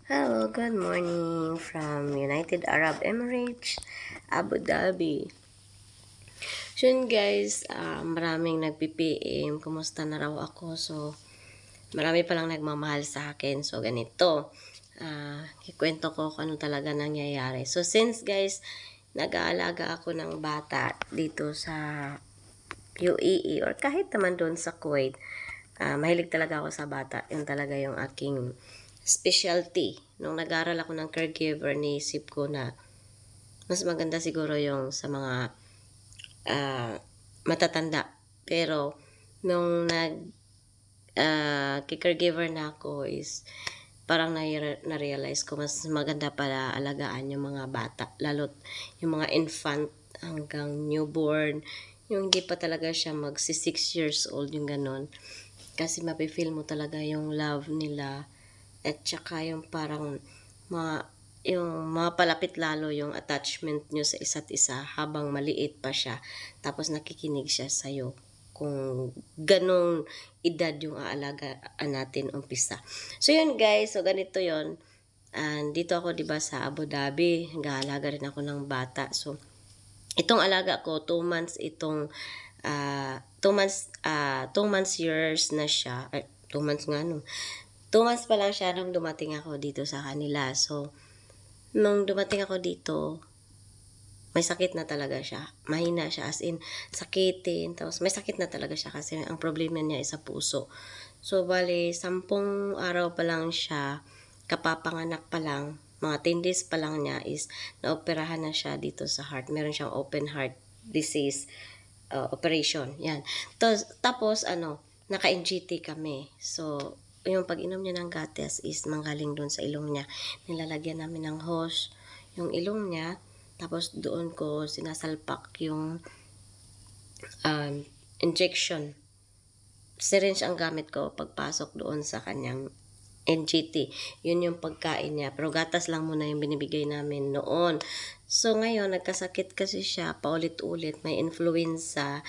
Hello, good morning from United Arab Emirates, Abu Dhabi. So yun guys, maraming nagpi-PM, kumusta na raw ako. So, marami palang nagmamahal sa akin. So, ganito, kikwento ko kung ano talaga nangyayari. So, since guys, nag-aalaga ako ng bata dito sa UAE or kahit naman doon sa Kuwait, mahilig talaga ako sa bata. Yun talaga yung aking specialty. Nung nag-aral ako ng caregiver, naisip ko na mas maganda siguro yung sa mga matatanda. Pero, nung caregiver na ako is parang na-realize ko mas maganda pala alagaan yung mga bata. Lalo't yung mga infant hanggang newborn. Yung hindi pa talaga siya magsi 6 years old, yung ganon. Kasi mapifeel mo talaga yung love nila at saka yung parang yung mapalapit lalo yung attachment nyo sa isa't isa habang maliit pa siya. Tapos nakikinig siya sa'yo kung ganong edad yung aalagaan natin umpisa. So yun guys, so ganito yun. And dito ako 'di ba sa Abu Dhabi, nag-aalaga rin ako ng bata. So itong alaga ko 2 months itong 2 months years na siya. 2 months nga no. 2 months pa lang siya nung dumating ako dito sa kanila. So, nung dumating ako dito, may sakit na talaga siya. Mahina siya, as in, sakitin. Tapos, may sakit na talaga siya kasi ang problema niya is sa puso. So, bali, 10 araw pa lang siya, kapapanganak pa lang, mga 10 days pa lang niya is naoperahan na siya dito sa heart. Meron siyang open heart disease operation. Yan. Tapos, naka-NGT kami. So, yung pag-inom niya ng gatas is manggaling doon sa ilong niya. Nilalagyan namin ng hose yung ilong niya. Tapos, doon ko sinasalpak yung injection. Syringe ang gamit ko pagpasok doon sa kanyang NGT. Yun yung pagkain niya. Pero gatas lang muna yung binibigay namin noon. So, ngayon, nagkasakit kasi siya paulit-ulit. May influenza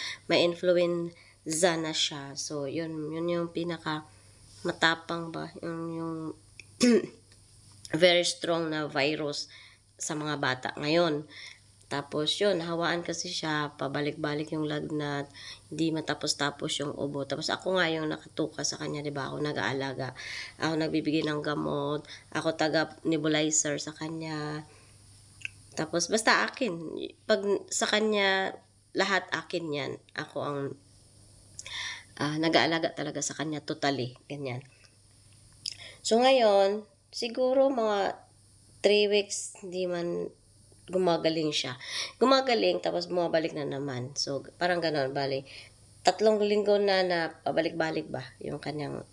na siya. So, yun yung pinaka matapang ba? Yung very strong na virus sa mga bata ngayon. Tapos yun, hawaan kasi siya, pabalik-balik yung lagnat, hindi matapos-tapos yung ubo. Tapos ako nga yung nakatuka sa kanya, di ba? Ako nag-aalaga. Ako nagbibigay ng gamot. Ako taga-nebulizer sa kanya. Tapos basta akin. Pag sa kanya, lahat akin yan. Ako ang nag-aalaga talaga sa kanya totally. Ganyan. So ngayon, siguro mga 3 weeks, hindi man gumagaling siya. Gumagaling, tapos bumabalik na naman. So, parang ganon, bali. 3 linggo na pabalik-balik ba, yung kanyang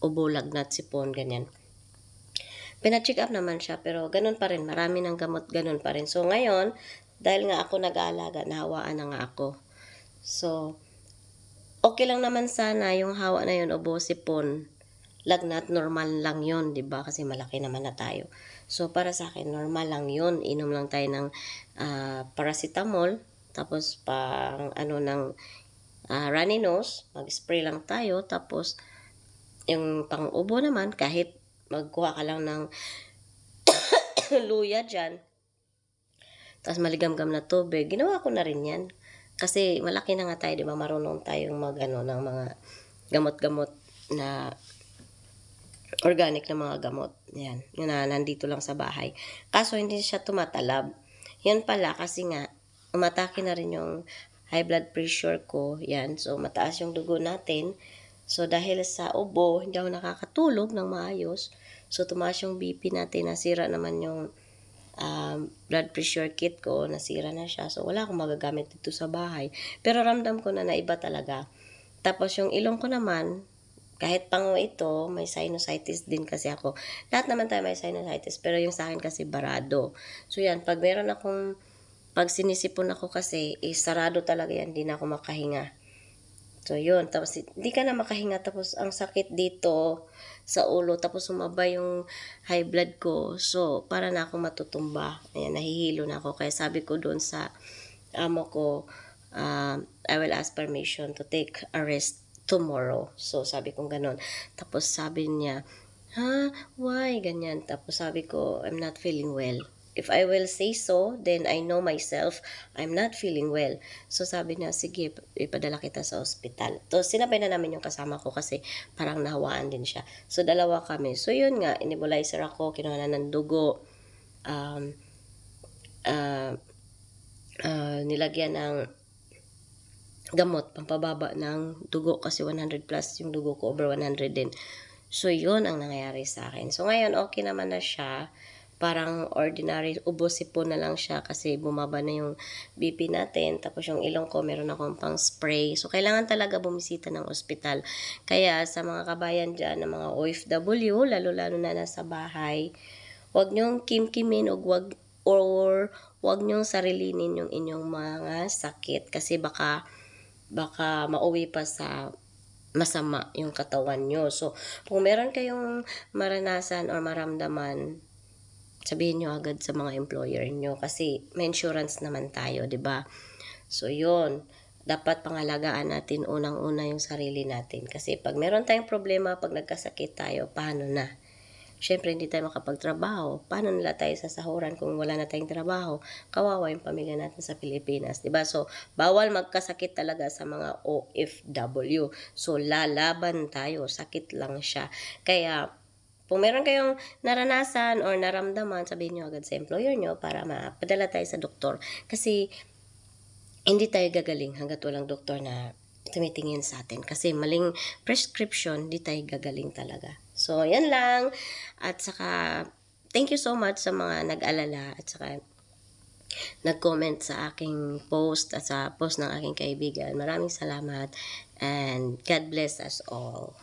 ubo, lagnat, sipon, ganyan. Pina-check up naman siya, pero ganon pa rin. Marami ng gamot, ganon pa rin. So, ngayon, dahil nga ako nag-aalaga, nahawaan na nga ako. So, okay lang naman sana yung hawa na yun, ubo, sipon, lagnat, normal lang yun, di ba? Kasi malaki naman na tayo. So, para sa akin, normal lang yun. Inom lang tayo ng paracetamol, tapos pang ng runny nose, mag-spray lang tayo, tapos yung pang-ubo naman, kahit magkuha ka lang ng luya dyan, tapos maligamgam na tubig, ginawa ko na rin yan. Kasi malaki na nga tayo, di ba? Marunong tayong ng mga gamot-gamot na organic na mga gamot. Yan. Yun na, nandito lang sa bahay. Kaso, hindi siya tumatalab. Yan pala, kasi nga, umatake na rin yung high blood pressure ko. Yan. So, mataas yung dugo natin. So, dahil sa ubo, hindi ako nakakatulog ng maayos. So, tumaas yung BP natin. Nasira naman yung blood pressure kit ko. Nasira na siya. So, wala akong magagamit dito sa bahay. Pero ramdam ko na naiba talaga. Tapos, yung ilong ko naman, kahit pango ito, may sinusitis din kasi ako. Lahat naman tayo may sinusitis, pero yung sa akin kasi barado. So yan, pag sinisipon ako kasi, sarado talaga yan, hindi na ako makahinga. So yun, tapos hindi ka na makahinga, tapos ang sakit dito sa ulo, tapos sumaba yung high blood ko. So, para na ako matutumba. Ayan, nahihilo na ako. Kaya sabi ko doon sa amo ko, I will ask permission to take a rest tomorrow. So, sabi kong ganun. Tapos, sabi niya, "Ha? Why?" Ganyan. Tapos sabi ko, "I'm not feeling well." If I will say so, then I know myself, I'm not feeling well. So sabi niya, "Sige, ipadala kita sa ospital." So sinabay na namin yung kasama ko kasi parang nahawaan din siya. So dalawa kami. So yun nga, nebulizer ako, kinuha na ng dugo, um, ah, nilagyan ng gamot, pampababa ng dugo kasi 100 plus yung dugo ko, over 100 din. So, yun ang nangyayari sa akin. So, ngayon, okay naman na siya. Parang ordinary, ubo-sipon na lang siya kasi bumaba na yung BP natin. Tapos yung ilong ko, meron akong pang spray. So, kailangan talaga bumisita ng ospital. Kaya sa mga kabayan dyan, ng mga OFW, lalo-lalo na nasa bahay, huwag nyong kimkimin o wag nyong sarilinin yung inyong mga sakit kasi baka mauwi pa sa masama yung katawan nyo. So, kung meron kayong maranasan or maramdaman, sabihin nyo agad sa mga employer nyo kasi may insurance naman tayo, 'di ba? So, yun. Dapat pangalagaan natin unang-una yung sarili natin. Kasi pag meron tayong problema, pag nagkasakit tayo, paano na? Siyempre, hindi tayo makapagtrabaho. Paano nila tayo sasahuran kung wala na tayong trabaho? Kawawa yung pamilya natin sa Pilipinas, 'di ba? So, bawal magkasakit talaga sa mga OFW. So, lalaban tayo. Sakit lang siya. Kaya, kung meron kayong naranasan or naramdaman, sabihin nyo agad sa employer nyo para mapadala tayo sa doktor. Kasi, hindi tayo gagaling hanggat walang doktor na tumitingin sa atin. Kasi maling prescription, di tayo gagaling talaga. So, yan lang. At saka, thank you so much sa mga nag-alala at saka nag-comment sa aking post at sa post ng aking kaibigan. Maraming salamat and God bless us all.